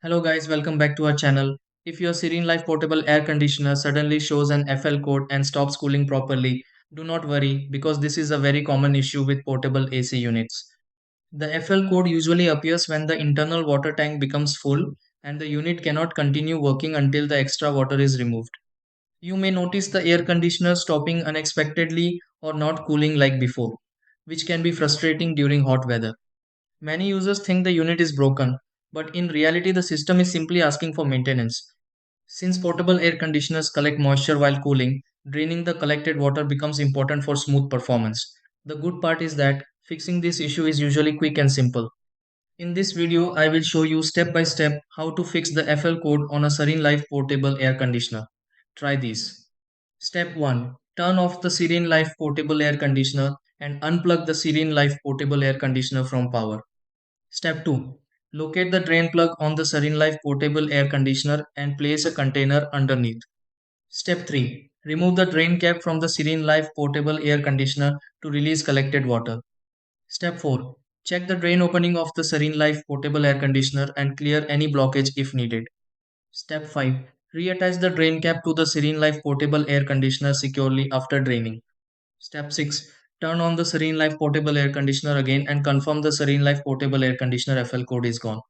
Hello guys, welcome back to our channel. If your SereneLife portable air conditioner suddenly shows an FL code and stops cooling properly, do not worry because this is a very common issue with portable AC units. The FL code usually appears when the internal water tank becomes full and the unit cannot continue working until the extra water is removed. You may notice the air conditioner stopping unexpectedly or not cooling like before, which can be frustrating during hot weather. Many users think the unit is broken, but in reality, the system is simply asking for maintenance. Since portable air conditioners collect moisture while cooling, draining the collected water becomes important for smooth performance. The good part is that fixing this issue is usually quick and simple. In this video, I will show you step by step how to fix the FL code on a SereneLife portable air conditioner. Try these. Step 1. Turn off the SereneLife portable air conditioner and unplug the SereneLife portable air conditioner from power. Step 2. Locate the drain plug on the SereneLife portable air conditioner and place a container underneath. Step 3. Remove the drain cap from the SereneLife portable air conditioner to release collected water. Step 4. Check the drain opening of the SereneLife portable air conditioner and clear any blockage if needed. Step 5. Reattach the drain cap to the SereneLife portable air conditioner securely after draining. Step 6. Turn on the SereneLife portable air conditioner again and confirm the SereneLife portable air conditioner FL code is gone.